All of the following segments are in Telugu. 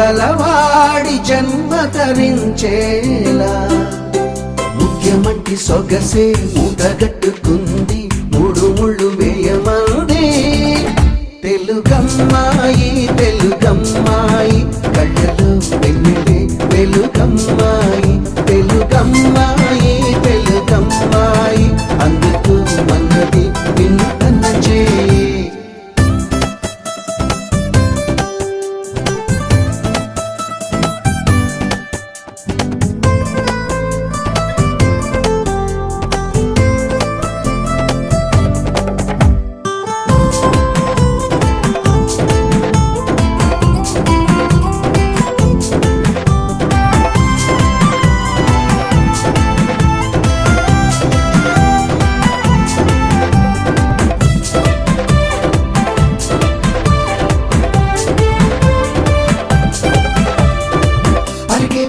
గలవాడి జన్మ తరించేలా ముఖ్యమంటి సొగసే మూటగట్టుకుంది మూడు ముళ్ళు వేయమంది తెలుగమ్మాయి తెలుగమ్మాయి కళ్ళలో వెన్నెలే వెలుగమ్మాయి తెలుగమ్మాయి తెలుగమ్మాయి అందుకు మన్నది వింతన చేయి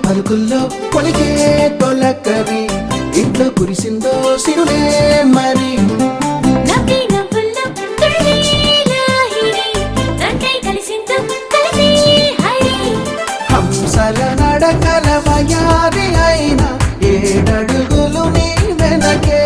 పలుకుల్లో కొలికే తొలకరి ఇంట్లో కురిసిందో సిరులే మరి హంసల నడకల వయారి అయిన ఏడడుగులు నీ వెనకే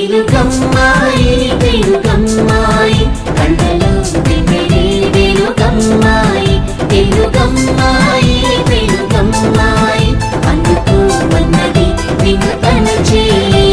తెలుగమ్మాయి తెలుగమ్మాయి కళ్ళలో వెన్నెలే వెలుగమ్మాయి తెలుగమ్మాయి తెలుగమ్మాయి అందుకు మన్నది వినూతన చేయి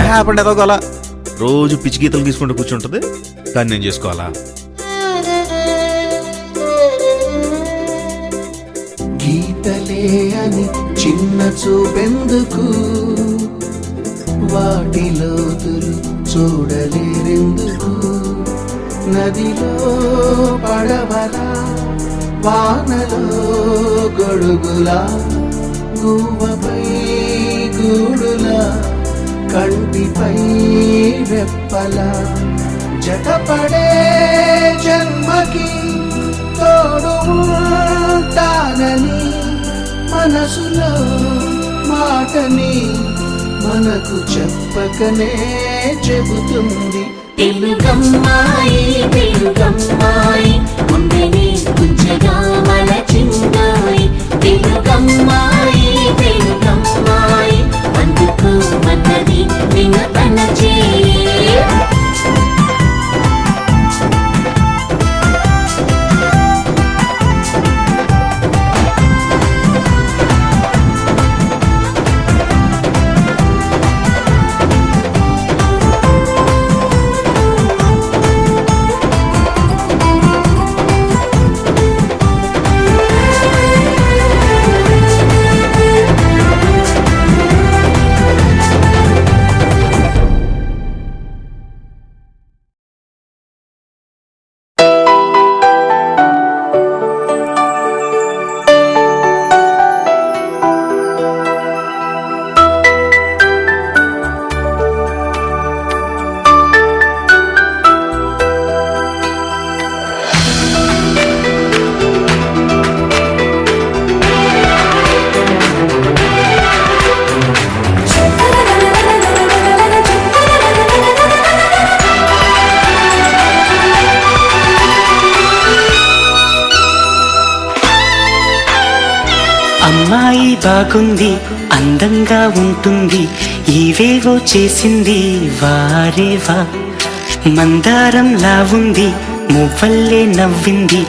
హ్యాపండి ఏదో అలా రోజు పిచ్చి గీతలు తీసుకుంటూ కూర్చుంటుంది కానీ నేను చేసుకోవాలా గీతలే అని చిన్న చూపెందుకు వాటిలోతులు చూడలేరెందుకు నదిలో పడవలా వానలో గొడుగులా గువ్వపై గూడులా కంటిపై రెప్పలా జతపడే జన్మకి తోడు ఉంటానని మనసులో మాటని మనకు చెప్పకనే చెబుతుంది తెలుగమ్మాయి తెలుగమ్మాయి ముందని కుంచగా మలచిందాయి తెలుగమ్మాయి తెలుగమ్మాయి అందుకు మన్నది వినూతన చేయి అమ్మాయి బాగుంది అందంగా ఉంటుంది ఇవేవో చేసింది వారేవా మందారంలా ఉంది మువ్వల్లే నవ్వింది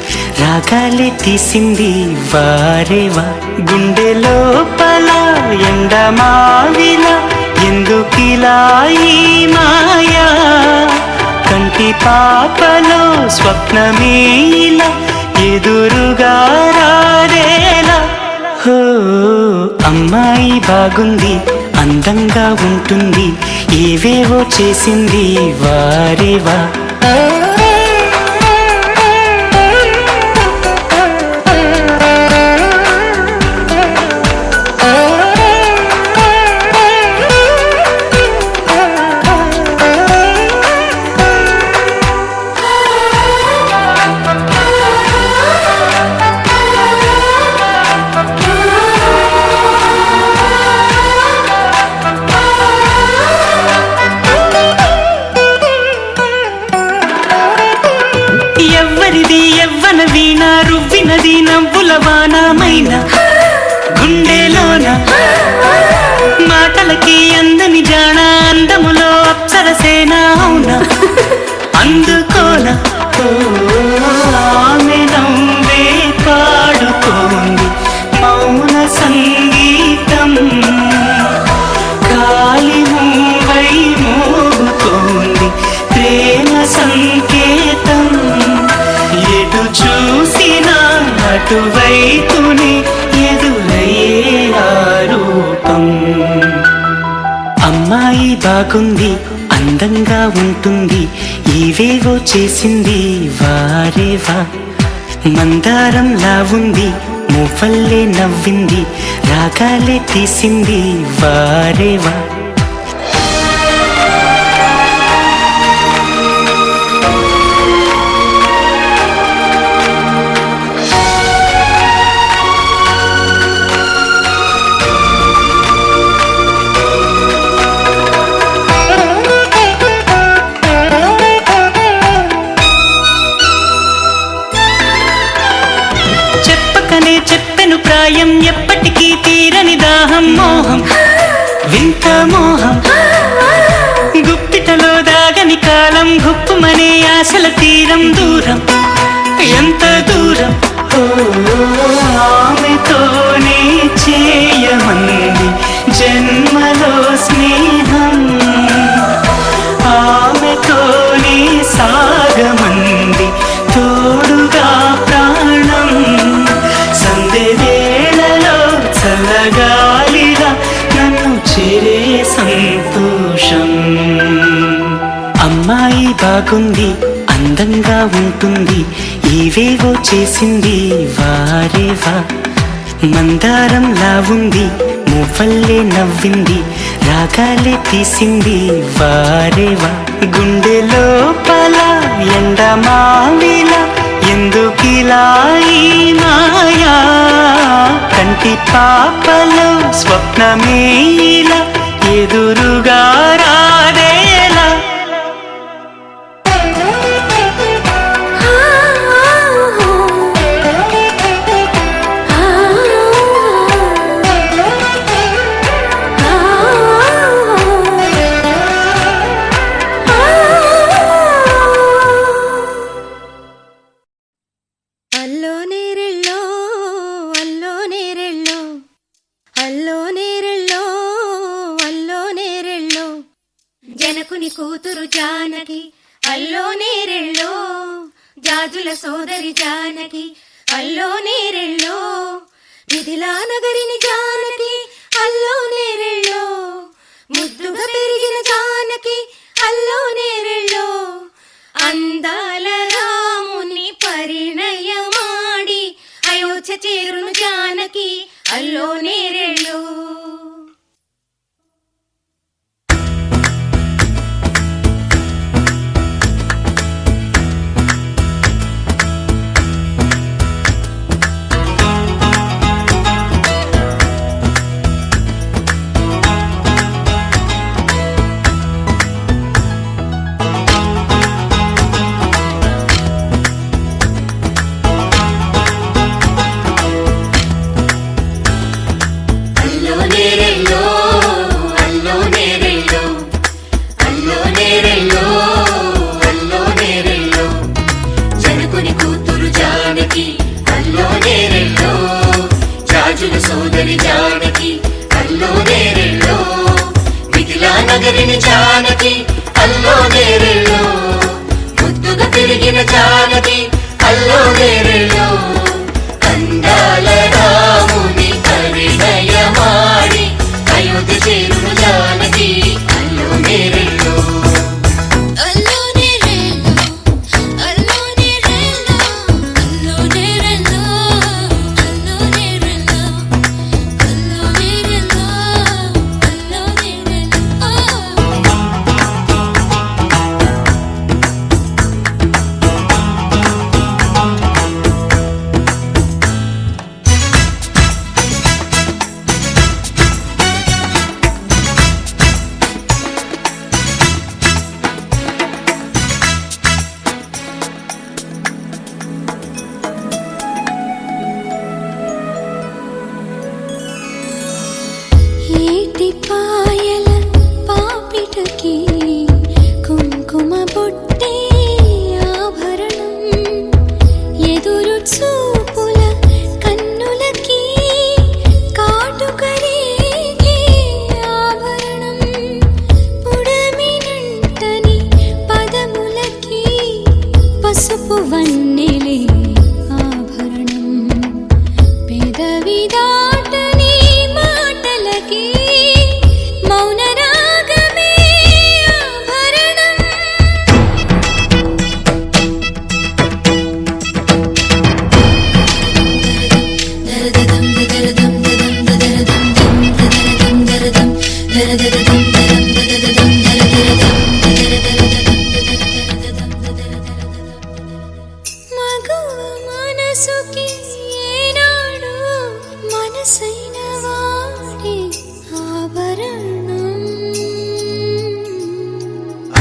రాగాలే తీసింది వారేవా గుండె లోపల ఎండమావిలా ఎందుకిలా ఈ మాయా కంటి పాపలో స్వప్నమేలా ఎదురుగా రారేలా హో అమ్మాయి బాగుంది అందంగా ఉంటుంది ఏవేవో చేసింది వారేవా ఎవ్వరిది ఎవ్వన వీణ రువ్వినది నవ్వుల వానమైన గుండెలోన మాటలకి అందని జాణ అందములో అప్సరసేన అవునా అందుకోన ఆమె నవ్వే పాడుతోంది మౌన సంగీతం కాలి మూవై మోగుతోంది ప్రేమ సంకేతం ఎటు చూసినా అటువైపునే ఎదురయ్యే ఆరూపం అమ్మాయి బాగుంది అందంగా ఉంటుంది ఏవేవో చేసింది వారేవా మందారంలా ఉంది మువ్వల్లే నవ్వింది రాగాలే తీసింది వారేవా చెప్పెను ప్రాయం ఎప్పటికీ తీరని దాహం మోహం వింత మోహం గుప్పిటలో దాగని కాలం గుప్పుమనే ఆశల తీరం దూరం ఎంత దూరం ఆమెతోనే చేయమంది జన్మలో స్నేహం ఆమెతోనే సాగమంది తోడుగా ప్రాణం సందేవేళలో చల్లగాలిగా నన్ను చేరే సంతోషం అమ్మాయి బాగుంది అందంగా ఉంటుంది ఏవేవో చేసింది వారేవా మందారంలా ఉంది మువ్వల్లే నవ్వింది రాగాలే తీసింది వారేవా గుండె లోపల ఎండమావిలా ఎందుకిలా ఈ మాయా కంటి పాపలో స్వప్నమేలా ఎదురుగా రాదేలా జనకుని కూతురు జానకి అల్లో నేరెళ్ళో జాజుల సోదరి జానకి అల్లో నేరెళ్ళో మిథిలా నగరిని జానకి అల్లో నేరెళ్ళో ముద్దుగా పెరిగిన జానకి అల్లో నేరెళ్ళో అందాల రాముని పరిణయమాడి అయోధ్య చేరును జానకి అల్లో నేరెళ్ళో మగవ మనసుకి ఏనాడు మనసైన వాడి ఆభరణం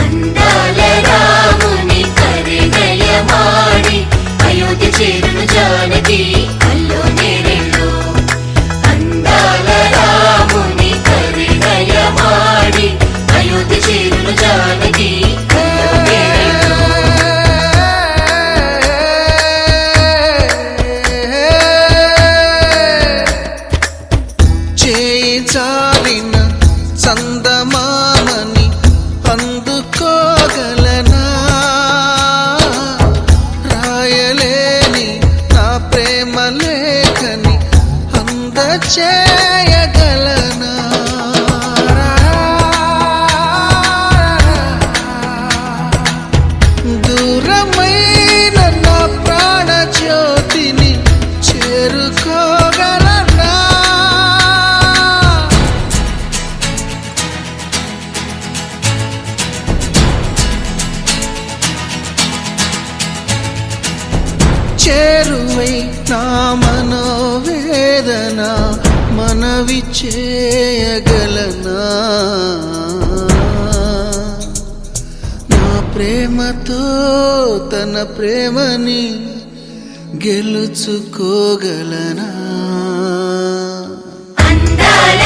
అందాల రాముని పరిణయమాడి అయోధ్య చేరును జానకి అల్లో నేరెళ్ళో అందాల రాముని పరిణయమాడి అయోధ్య చేరును జానకి అల్లో నేరెళ్ళో చేయి చాలిన చందమామని అందుకోగలనా రాయలేని నా ప్రేమ లేఖని అందచేయగలనా దూరమైన నా ప్రాణ జ్యోతిని చేరుకోగలనా చేరువై నా మనోవేదన మనవి చేయగలనా నా ప్రేమతో తన ప్రేమని గెలుచుకోగలనా అందాల